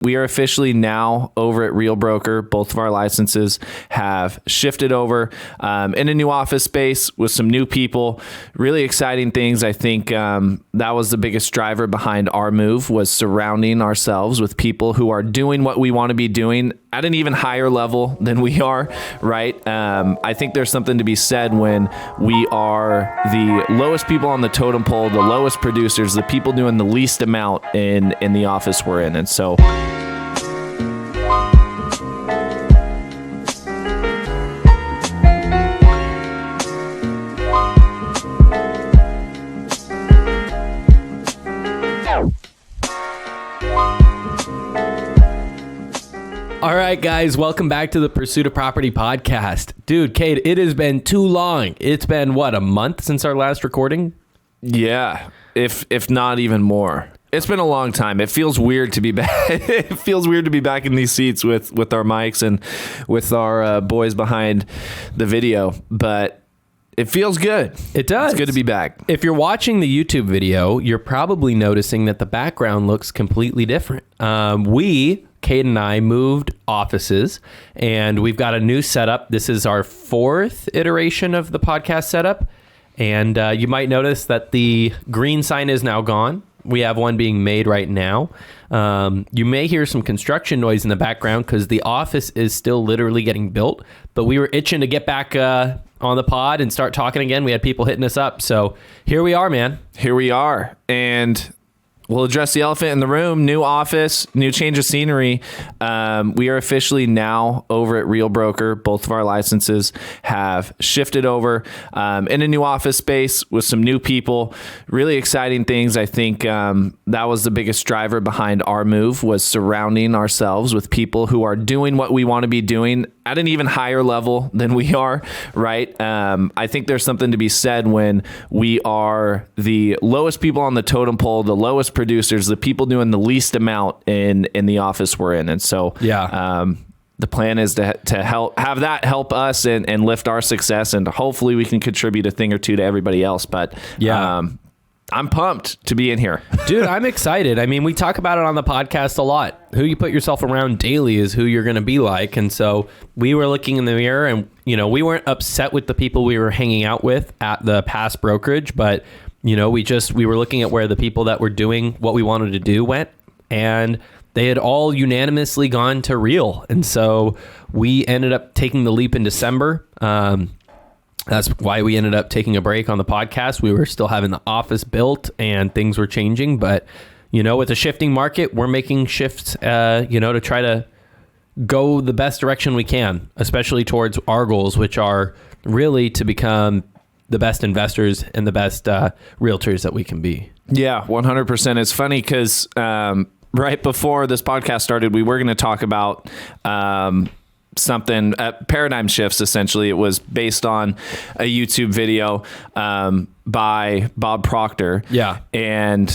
We are officially now over at Real Broker. Both of our licenses have shifted over in a new office space with some new people. Really exciting things. I think that was the biggest driver behind our move, was surrounding ourselves with people who are doing what we want to be doing at an even higher level than we are, right? I think there's something to be said when we are the lowest people on the totem pole, the lowest producers, the people doing the least amount in the office we're in. And so all right, guys, welcome back to the Pursuit of Property podcast. Dude, Cade, it has been too long. It's been, what, a month since our last recording? Yeah, if not even more. It's been a long time. It feels weird to be back. It feels weird to be back in these seats with our mics and with our boys behind the video, but it feels good. It does. It's good to be back. If you're watching the YouTube video, you're probably noticing that the background looks completely different. Cade and I moved offices, and we've got a new setup. This is our fourth iteration of the podcast setup, and you might notice that the green sign is now gone. We have one being made right now. You may hear some construction noise in the background because the office is still literally getting built, but we were itching to get back on the pod and start talking again. We had people hitting us up, so here we are, man. Here we are, and we'll address the elephant in the room. New office, new change of scenery. We are officially now over at Real Broker. Both of our licenses have shifted over in a new office space with some new people. Really exciting things. I think that was the biggest driver behind our move, was surrounding ourselves with people who are doing what we want to be doing at an even higher level than we are, right? I think there's something to be said when we are the lowest people on the totem pole, the lowest producers, the people doing the least amount in the office we're in. And so the plan is to have that help us and lift our success, and hopefully we can contribute a thing or two to everybody else. But I'm pumped to be in here. Dude, I'm excited. I mean, we talk about it on the podcast a lot. Who you put yourself around daily is who you're going to be like. And so we were looking in the mirror, and, you know, we weren't upset with the people we were hanging out with at the past brokerage, but, you know, we were looking at where the people that were doing what we wanted to do went, and they had all unanimously gone to Real. And so we ended up taking the leap in December. That's why we ended up taking a break on the podcast. We were still having the office built and things were changing, but, you know, with a shifting market, we're making shifts, to try to go the best direction we can, especially towards our goals, which are really to become the best investors and the best realtors that we can be. Yeah, 100%. It's funny because right before this podcast started, we were going to talk about something, paradigm shifts. Essentially, it was based on a YouTube video by Bob Proctor. Yeah. And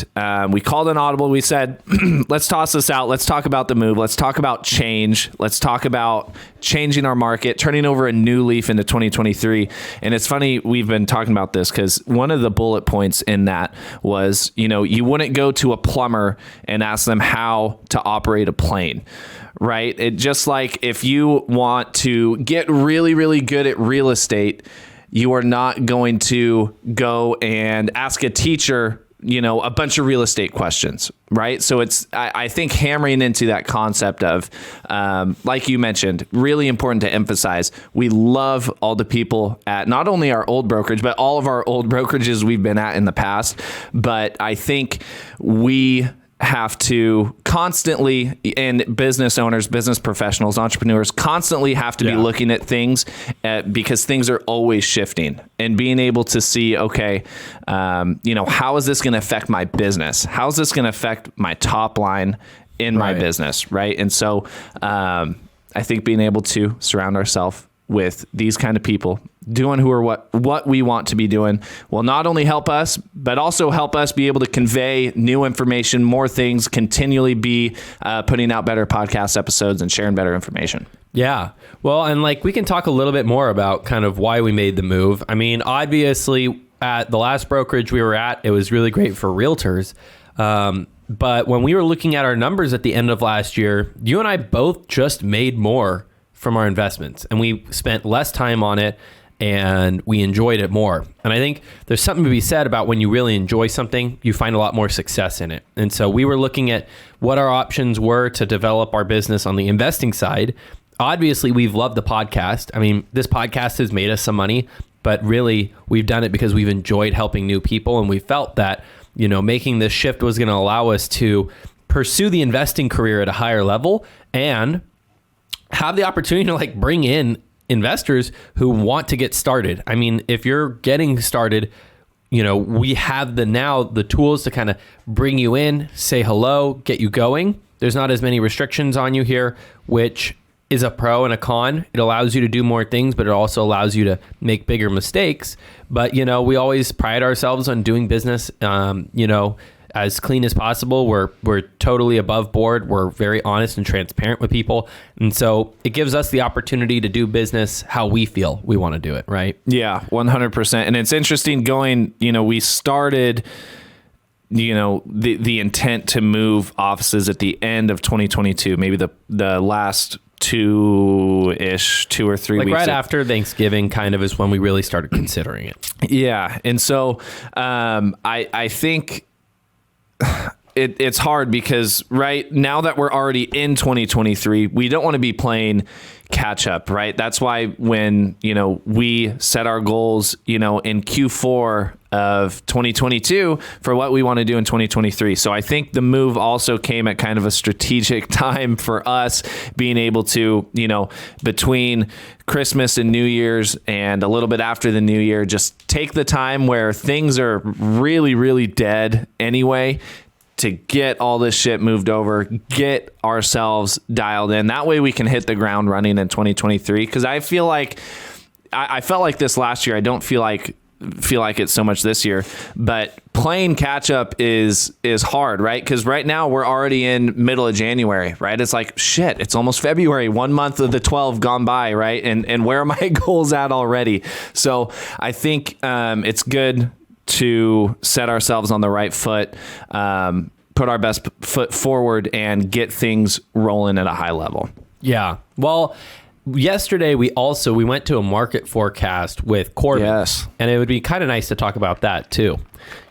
we called an audible. We said, let's toss this out. Let's talk about the move. Let's talk about change. Let's talk about changing our market, turning over a new leaf into 2023. And it's funny, we've been talking about this because one of the bullet points in that was, you know, you wouldn't go to a plumber and ask them how to operate a plane. Right? It just like if you want to get really, really good at real estate, you are not going to go and ask a teacher, you know, a bunch of real estate questions, right? So it's, I think, hammering into that concept of, like you mentioned, really important to emphasize. We love all the people at not only our old brokerage, but all of our old brokerages we've been at in the past. But I think we have to constantly, and business owners, business professionals, entrepreneurs constantly have to be looking at things because things are always shifting, and being able to see, okay, how is this going to affect my business? How is this going to affect my top line in my business? Right. And so I think being able to surround ourselves with these kind of people doing what we want to be doing will not only help us, but also help us be able to convey new information, more things, continually be putting out better podcast episodes and sharing better information. Yeah. Well, and like we can talk a little bit more about kind of why we made the move. I mean, obviously at the last brokerage we were at, it was really great for realtors. But when we were looking at our numbers at the end of last year, you and I both just made more from our investments, and we spent less time on it, and we enjoyed it more. And I think there's something to be said about when you really enjoy something, you find a lot more success in it. And so we were looking at what our options were to develop our business on the investing side. Obviously, we've loved the podcast. I mean, this podcast has made us some money, but really we've done it because we've enjoyed helping new people. And we felt that, you know, making this shift was going to allow us to pursue the investing career at a higher level and have the opportunity to like bring in investors who want to get started. I mean, if you're getting started, you know, we have the tools to kind of bring you in, say hello, get you going. There's not as many restrictions on you here, which is a pro and a con. It allows you to do more things, but it also allows you to make bigger mistakes. But, you know, we always pride ourselves on doing business, you know, as clean as possible. We're totally above board. We're very honest and transparent with people. And so it gives us the opportunity to do business how we feel we want to do it, right? Yeah, 100%. And it's interesting going, you know, we started, you know, the intent to move offices at the end of 2022, maybe the last 2 or 3 like weeks. Right after Thanksgiving kind of is when we really started considering it. Yeah. And so I think it's hard because right now that we're already in 2023, we don't want to be playing catch up, right? That's why when, you know, we set our goals, you know, in Q4 of 2022 for what we want to do in 2023. So I think the move also came at kind of a strategic time for us being able to, you know, between Christmas and New Year's and a little bit after the New Year, just take the time where things are really, really dead anyway, to get all this shit moved over, get ourselves dialed in. That way we can hit the ground running in 2023. Because I feel like I felt like this last year. I don't feel like it so much this year, but playing catch up is hard, right? Because right now we're already in middle of January, right? It's like, shit, it's almost February, 1 month of the 12 gone by, right? And where are my goals at already? So I think it's good to set ourselves on the right foot, put our best foot forward and get things rolling at a high level. Yeah. Well, yesterday we went to a market forecast with Corbin. Yes. And it would be kind of nice to talk about that too.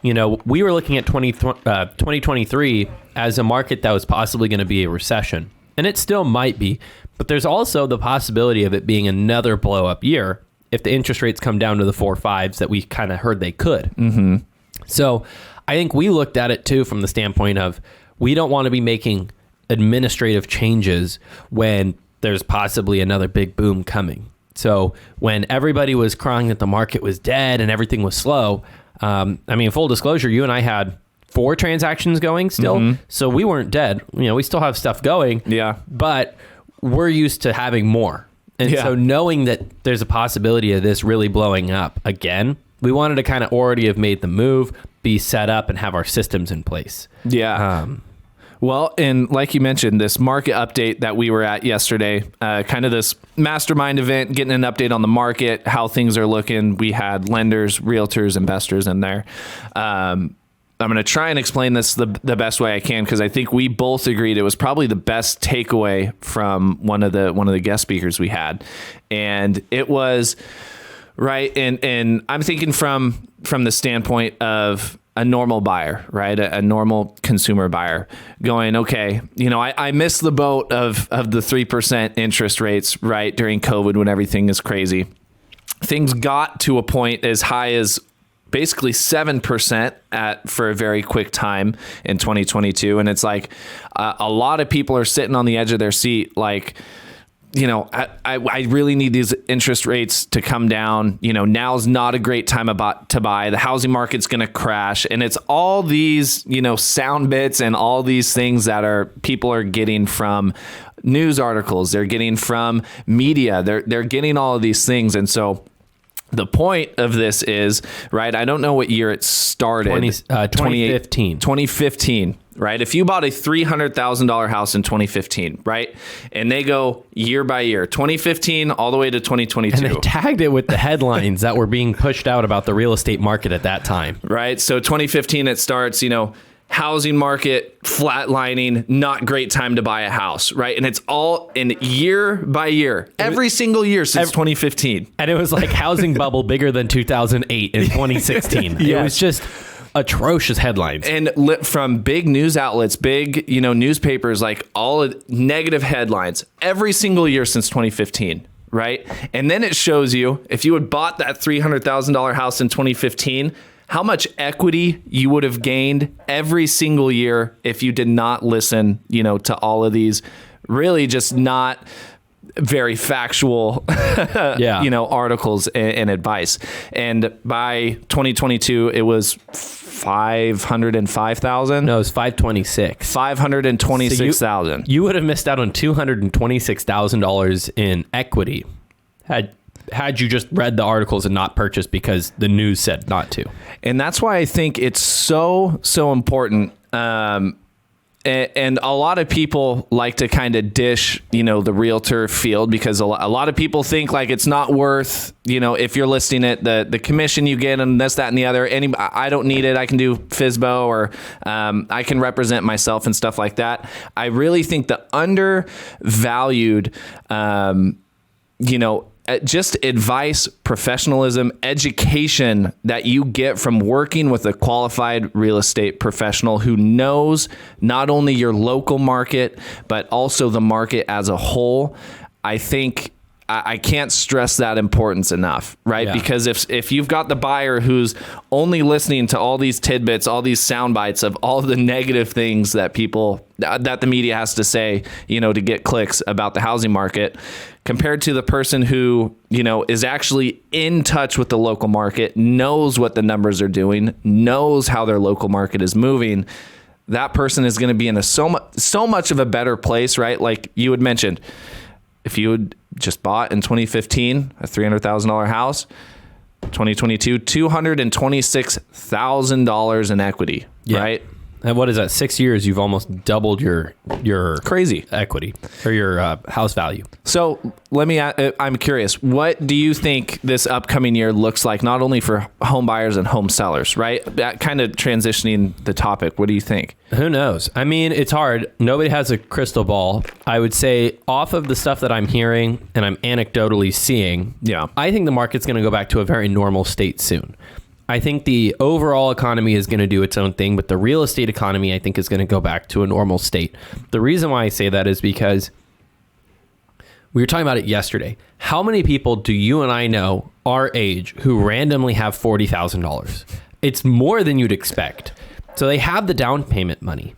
You know, we were looking at 2023 as a market that was possibly going to be a recession. And it still might be, but there's also the possibility of it being another blow up year if the interest rates come down to the 4.5s that we kind of heard they could. Mm-hmm. So I think we looked at it too from the standpoint of we don't want to be making administrative changes when there's possibly another big boom coming. So when everybody was crying that the market was dead and everything was slow, I mean, full disclosure, you and I had 4 transactions going still. Mm-hmm. So we weren't dead. You know, we still have stuff going. Yeah. But we're used to having more. And so knowing that there's a possibility of this really blowing up again, we wanted to kind of already have made the move, be set up and have our systems in place. Yeah. Well, and like you mentioned, this market update that we were at yesterday, kind of this mastermind event, getting an update on the market, how things are looking. We had lenders, realtors, investors in there. I'm going to try and explain this the best way I can, because I think we both agreed it was probably the best takeaway from one of the guest speakers we had. And it was right. And I'm thinking from the standpoint of a normal buyer, right? A normal consumer buyer going, okay, you know, I missed the boat of the 3% interest rates, right? During COVID when everything is crazy. Things got to a point as high as basically 7% for a very quick time in 2022. And it's like a lot of people are sitting on the edge of their seat. Like, you know, I really need these interest rates to come down. You know, now's not a great time to buy. The housing market's going to crash. And it's all these, you know, sound bits and all these things that people are getting from news articles. They're getting from media. They're getting all of these things. And so the point of this is, right, I don't know what year it started. 2015. 2015, right? If you bought a $300,000 house in 2015, right, and they go year by year, 2015 all the way to 2022. And they tagged it with the headlines that were being pushed out about the real estate market at that time. Right? So 2015, it starts, you know, housing market flatlining, not great time to buy a house, right? And it's all in year by year, every single year since 2015. And it was like housing bubble bigger than 2008 in 2016. It was just atrocious headlines. And from big news outlets, big, newspapers, like all negative headlines every single year since 2015. Right. And then it shows you, if you had bought that $300,000 house in 2015, how much equity you would have gained every single year if you did not listen, to all of these really just not very factual, articles and advice. And by 2022, it was 505,000. No, it was 526. 526,000. So you would have missed out on $226,000 in equity had you just read the articles and not purchased because the news said not to. And that's why I think it's so important. And a lot of people like to kind of dish, the realtor field, because a lot of people think like it's not worth, if you're listing it, the commission you get and this, that, and the other. I don't need it. I can do FSBO, or I can represent myself and stuff like that. I really think the undervalued, just advice, professionalism, education that you get from working with a qualified real estate professional who knows not only your local market, but also the market as a whole. I think I can't stress that importance enough, right? Yeah. Because if you've got the buyer who's only listening to all these tidbits, all these sound bites of all the negative things that the media has to say, to get clicks about the housing market, compared to the person who, is actually in touch with the local market, knows what the numbers are doing, knows how their local market is moving, that person is going to be in so much of a better place, right? Like you had mentioned, if you had just bought in 2015 a $300,000 house, 2022, $226,000 in equity, right? And what is that? 6 years, you've almost doubled your crazy equity or your house value. So I'm curious, what do you think this upcoming year looks like, not only for home buyers and home sellers, right? That kind of transitioning the topic. What do you think? Who knows? I mean, it's hard. Nobody has a crystal ball. I would say off of the stuff that I'm hearing and I'm anecdotally seeing, I think the market's going to go back to a very normal state soon. I think the overall economy is going to do its own thing, but the real estate economy, I think, is going to go back to a normal state. The reason why I say that is because we were talking about it yesterday. How many people do you and I know our age who randomly have $40,000? It's more than you'd expect. So they have the down payment money.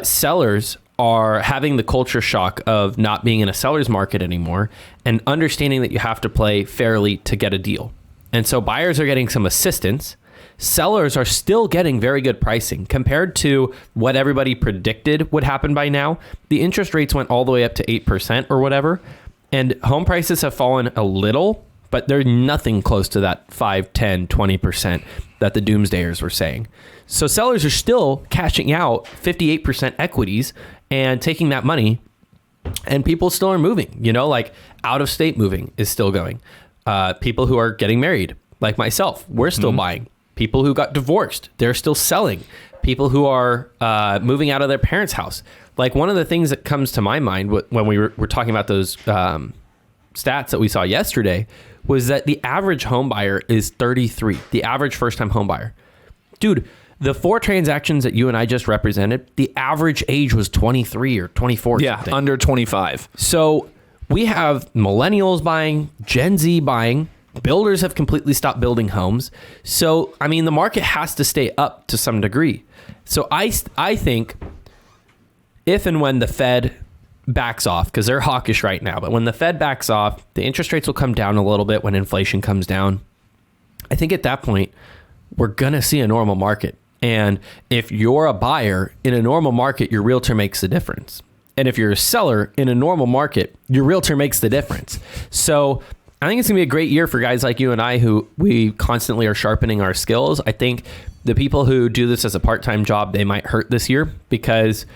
Sellers are having the culture shock of not being in a seller's market anymore and understanding that you have to play fairly to get a deal. And so buyers are getting some assistance. Sellers are still getting very good pricing compared to what everybody predicted would happen by now. The interest rates went all the way up to 8% or whatever. And home prices have fallen a little, but they're nothing close to that 5, 10, 20% that the doomsdayers were saying. So sellers are still cashing out 58% equities and taking that money, and people still are moving, like out of state moving is still going. People who are getting married, like myself, we're still buying. People who got divorced, they're still selling. People who are moving out of their parents' house. Like one of the things that comes to my mind when we were talking about those stats that we saw yesterday was that the average home buyer is 33, the average first-time home buyer. Dude, the 4 transactions that you and I just represented, the average age was 23 or 24. Yeah, something. Under 25. So we have millennials buying, Gen Z buying, builders have completely stopped building homes. So, I mean, the market has to stay up to some degree. So I think if and when the Fed backs off, because they're hawkish right now, but when the Fed backs off, the interest rates will come down a little bit when inflation comes down. I think at that point, we're going to see a normal market. And if you're a buyer in a normal market, your realtor makes the difference. And if you're a seller in a normal market, your realtor makes the difference. So I think it's gonna be a great year for guys like you and I, who we constantly are sharpening our skills. I think the people who do this as a part-time job, they might hurt this year because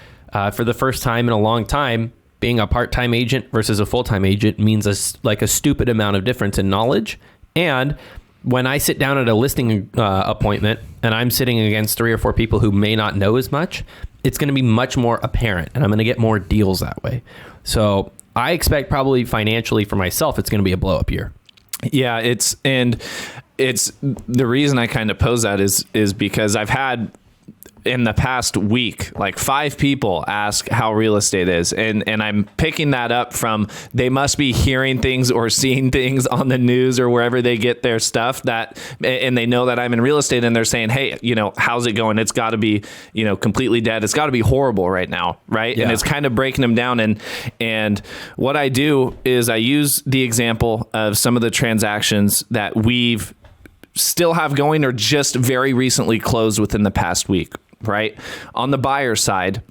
for the first time in a long time, being a part-time agent versus a full-time agent means a stupid amount of difference in knowledge. And when I sit down at a listing appointment and I'm sitting against 3 or 4 people who may not know as much, it's going to be much more apparent, and I'm going to get more deals that way. So I expect probably financially for myself, it's going to be a blow up year. Yeah, it's the reason I kind of pose that is because I've had in the past week, like 5 people ask how real estate is. And I'm picking that up from, they must be hearing things or seeing things on the news or wherever they get their stuff and they know that I'm in real estate and they're saying, hey, how's it going? It's got to be, completely dead. It's got to be horrible right now. Right. Yeah. And it's kind of breaking them down. And what I do is I use the example of some of the transactions that we've still have going or just very recently closed within the past week. Right? On the buyer side,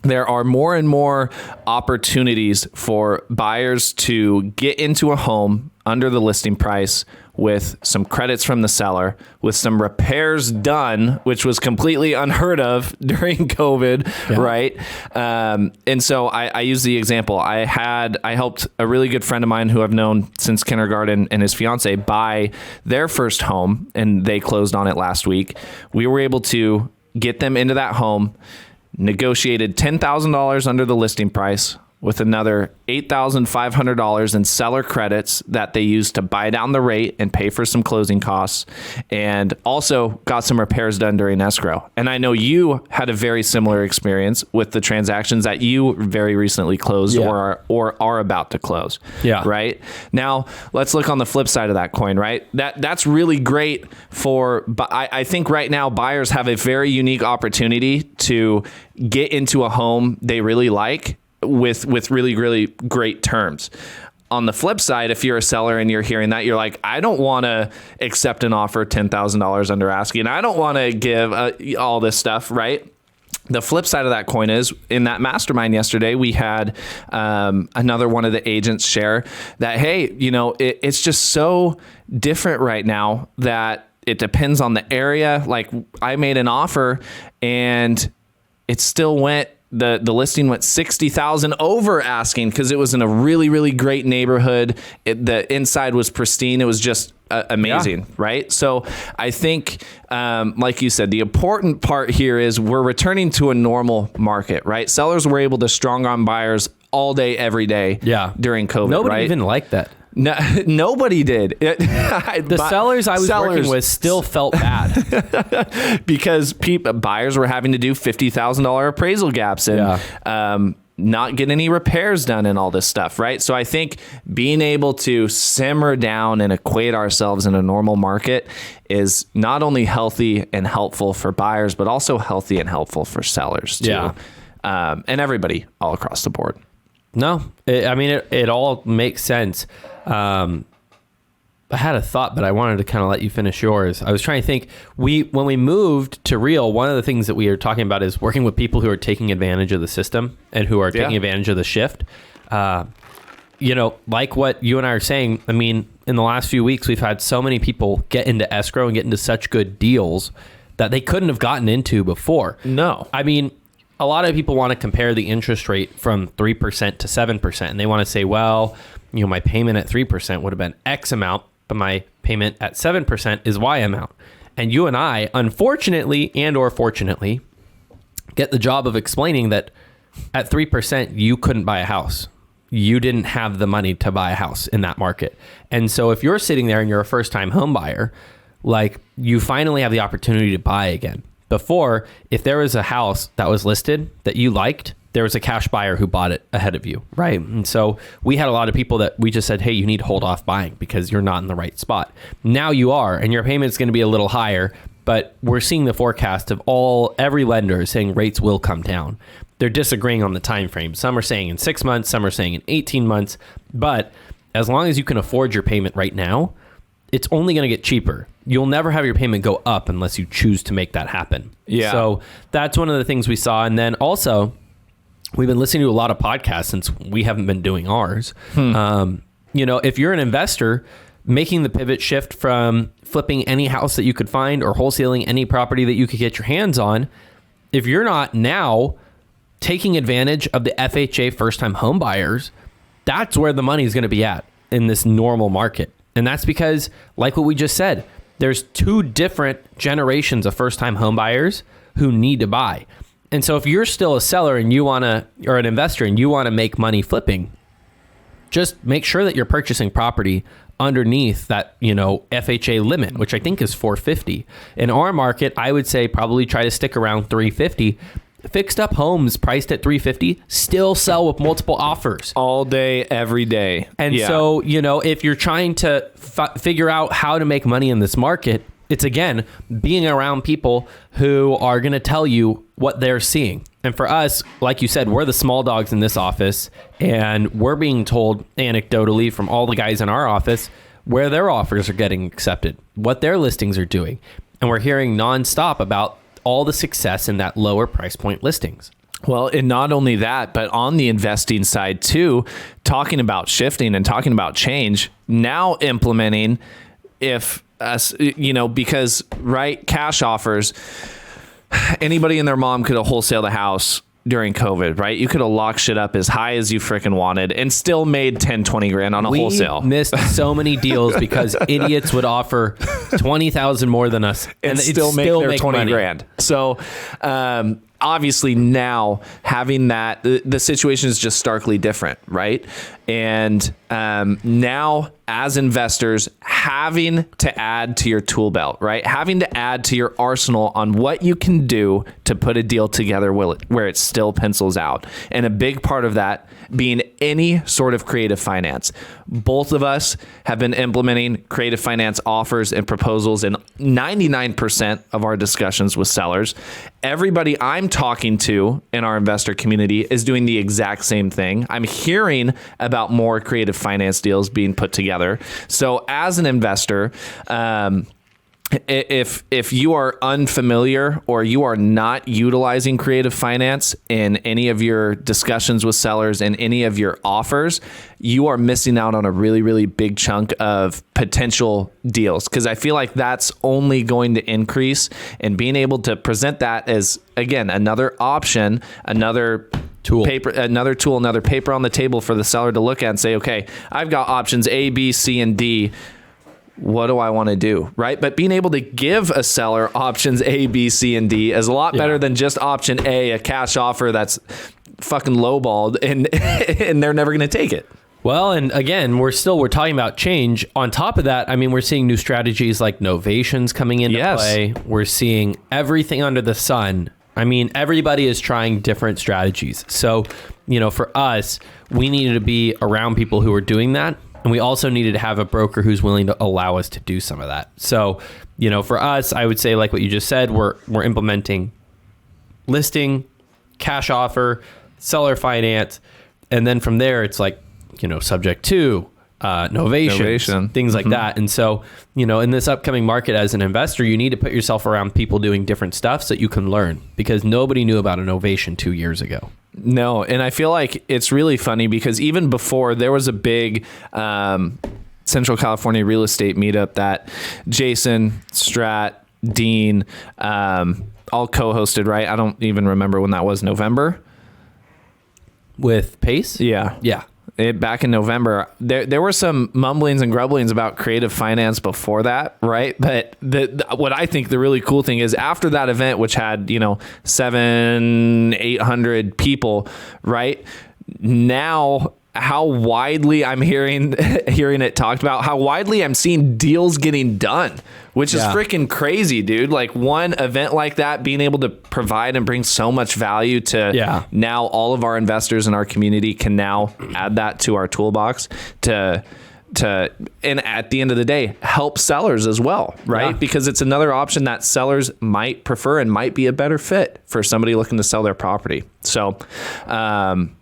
there are more and more opportunities for buyers to get into a home under the listing price with some credits from the seller, with some repairs done, which was completely unheard of during COVID, yeah. Right? And so I use the example. I helped a really good friend of mine who I've known since kindergarten and his fiance buy their first home, and they closed on it last week. We were able to get them into that home, negotiated $10,000 under the listing price with another $8,500 in seller credits that they used to buy down the rate and pay for some closing costs, and also got some repairs done during escrow. And I know you had a very similar experience with the transactions that you very recently closed, yeah. or are about to close. Yeah. Right? Now, let's look on the flip side of that coin, right? That's really great but I think right now buyers have a very unique opportunity to get into a home they really like with really, really great terms. On the flip side, if you're a seller and you're hearing that, you're like, I don't want to accept an offer $10,000 under asking. I don't want to give all this stuff, right? The flip side of that coin is, in that mastermind yesterday, we had another one of the agents share that, hey, it's just so different right now that it depends on the area. Like, I made an offer and it still went, the listing went $60,000 over asking because it was in a really, really great neighborhood. The inside was pristine. It was just amazing, yeah. Right? So I think, like you said, the important part here is we're returning to a normal market, right? Sellers were able to strong arm buyers all day, every day, yeah. During COVID. Nobody even liked that. No, nobody did. The sellers I was working with still felt bad because buyers were having to do $50,000 appraisal gaps and not get any repairs done and all this stuff, right? So I think being able to simmer down and equate ourselves in a normal market is not only healthy and helpful for buyers, but also healthy and helpful for sellers too. Yeah. And everybody all across the board. No, it all makes sense. I had a thought, but I wanted to kind of let you finish yours. I was trying to think, when we moved to Real, one of the things that we are talking about is working with people who are taking advantage of the system and who are taking advantage of the shift. Like what you and I are saying, in the last few weeks, we've had so many people get into escrow and get into such good deals that they couldn't have gotten into before. No. A lot of people want to compare the interest rate from 3% to 7%. And they want to say, well, my payment at 3% would have been X amount, but my payment at 7% is Y amount. And you and I, unfortunately and or fortunately, get the job of explaining that at 3%, you couldn't buy a house. You didn't have the money to buy a house in that market. And so if you're sitting there and you're a first-time home buyer, like, you finally have the opportunity to buy again. Before, if there was a house that was listed that you liked, there was a cash buyer who bought it ahead of you, right? And so we had a lot of people that we just said, hey, you need to hold off buying because you're not in the right spot. Now you are, and your payment's going to be a little higher, but we're seeing the forecast of every lender saying rates will come down. They're disagreeing on the time frame. Some are saying in 6 months, some are saying in 18 months, but as long as you can afford your payment right now, it's only going to get cheaper. You'll never have your payment go up unless you choose to make that happen. Yeah. So that's one of the things we saw. And then also, we've been listening to a lot of podcasts since we haven't been doing ours. If you're an investor making the pivot shift from flipping any house that you could find or wholesaling any property that you could get your hands on, if you're not now taking advantage of the FHA first-time home buyers, that's where the money is going to be at in this normal market. And that's because, like what we just said, there's two different generations of first-time home buyers who need to buy. And so if you're still a seller and or an investor and you want to make money flipping, just make sure that you're purchasing property underneath that, FHA limit, which I think is 450. In our market, I would say probably try to stick around 350. Fixed up homes priced at 350 still sell with multiple offers all day, every day. And so, if you're trying to figure out how to make money in this market, it's again, being around people who are going to tell you what they're seeing. And for us, like you said, we're the small dogs in this office, and we're being told anecdotally from all the guys in our office where their offers are getting accepted, what their listings are doing. And we're hearing nonstop about all the success in that lower price point listings. Well, and not only that, but on the investing side too, talking about shifting and talking about change, now implementing because cash offers, anybody and their mom could have wholesaled the house during COVID, right? You could have locked shit up as high as you freaking wanted and still made 10, 20 grand on a wholesale. We missed so many deals because idiots would offer 20,000 more than us and still make their 20 money. grand. So, obviously now having that, the situation is just starkly different, right? And now as investors, having to add to your tool belt, right? Having to add to your arsenal on what you can do to put a deal together where it still pencils out. And a big part of that being any sort of creative finance. Both of us have been implementing creative finance offers and proposals in 99% of our discussions with sellers. Everybody I'm talking to in our investor community is doing the exact same thing. I'm hearing about more creative finance deals being put together. So as an investor, if you are unfamiliar or you are not utilizing creative finance in any of your discussions with sellers and any of your offers, you are missing out on a really, really big chunk of potential deals. Because I feel like that's only going to increase, and being able to present that as, again, another option, another tool, another paper on the table for the seller to look at and say, okay, I've got options A, B, C, and D. What do I want to do? Right. But being able to give a seller options A, B, C, and D is a lot better than just option A, a cash offer that's fucking lowballed and they're never going to take it. Well, and again, we're talking about change. On top of that, I mean, we're seeing new strategies like novations coming into play. We're seeing everything under the sun. I mean, everybody is trying different strategies. So, for us, we needed to be around people who are doing that. And we also needed to have a broker who's willing to allow us to do some of that. So, for us, I would say, like what you just said, we're implementing listing, cash offer, seller finance. And then from there, it's like, subject to novation, things like that. And so, in this upcoming market as an investor, you need to put yourself around people doing different stuff so that you can learn, because nobody knew about a novation 2 years ago. No. And I feel like it's really funny because even before, there was a big Central California real estate meetup that Jason, Strat, Dean, all co-hosted, right? I don't even remember when that was. November? With Pace? Yeah. Yeah. Back in November, there were some mumblings and grumblings about creative finance before that, right? But what I think the really cool thing is, after that event, which had 700-800 people, right? Now, how widely I'm hearing it talked about, how widely I'm seeing deals getting done, which is freaking crazy, dude. Like, one event like that being able to provide and bring so much value to now all of our investors in our community can now add that to our toolbox to and at the end of the day, help sellers as well, right? Yeah. Because it's another option that sellers might prefer and might be a better fit for somebody looking to sell their property. So, I'm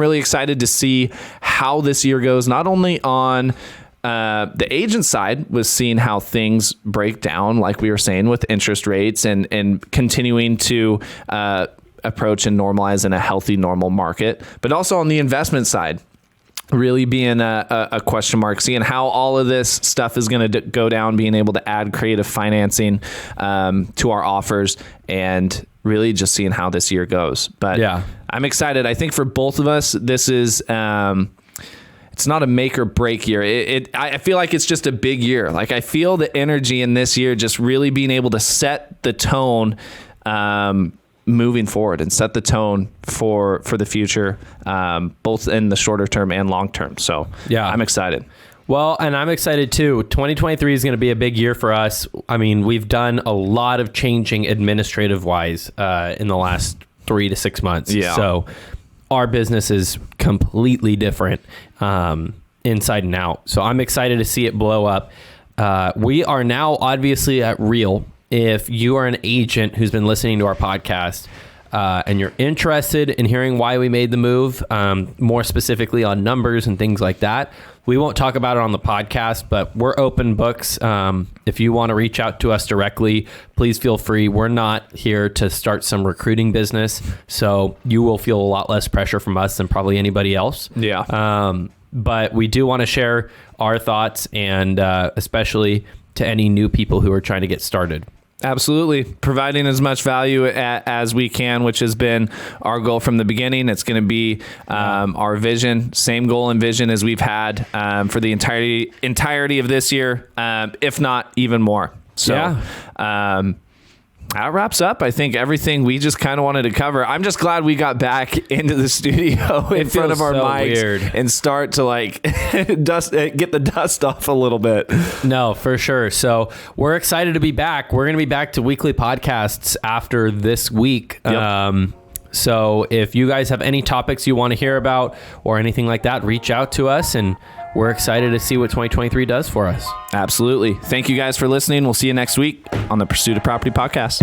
really excited to see how this year goes, not only on the agent side, with seeing how things break down, like we were saying, with interest rates and continuing to approach and normalize in a healthy, normal market, but also on the investment side, really being a question mark, seeing how all of this stuff is going to go down, being able to add creative financing to our offers, and really just seeing how this year goes. But I'm excited. I think for both of us, this is it's it's not a make or break year. I feel like it's just a big year. Like I feel the energy in this year just really being able to set the tone moving forward and set the tone for the future, both in the shorter term and long term. So yeah, I'm excited. Well, and I'm excited too. 2023 is going to be a big year for us. I mean, we've done a lot of changing administrative wise in the last 3 to 6 months. Yeah. So our business is completely different inside and out. So I'm excited to see it blow up. We are now obviously at Real. If you are an agent who's been listening to our podcast and you're interested in hearing why we made the move, more specifically on numbers and things like that, we won't talk about it on the podcast, but we're open books. If you want to reach out to us directly, please feel free. We're not here to start some recruiting business, so you will feel a lot less pressure from us than probably anybody else. Yeah. But we do want to share our thoughts, and especially to any new people who are trying to get started. Absolutely. Providing as much value as we can, which has been our goal from the beginning. It's going to be our vision, same goal and vision as we've had for the entirety of this year, if not even more. So yeah. That wraps up, I think, everything we just kind of wanted to cover. I'm just glad we got back into the studio in front of our mics and start to like get the dust off a little bit. No, for sure. So we're excited to be back. We're going to be back to weekly podcasts after this week. Yep. So if you guys have any topics you want to hear about or anything like that, reach out to us, and we're excited to see what 2023 does for us. Absolutely. Thank you guys for listening. We'll see you next week on the Pursuit of Property podcast.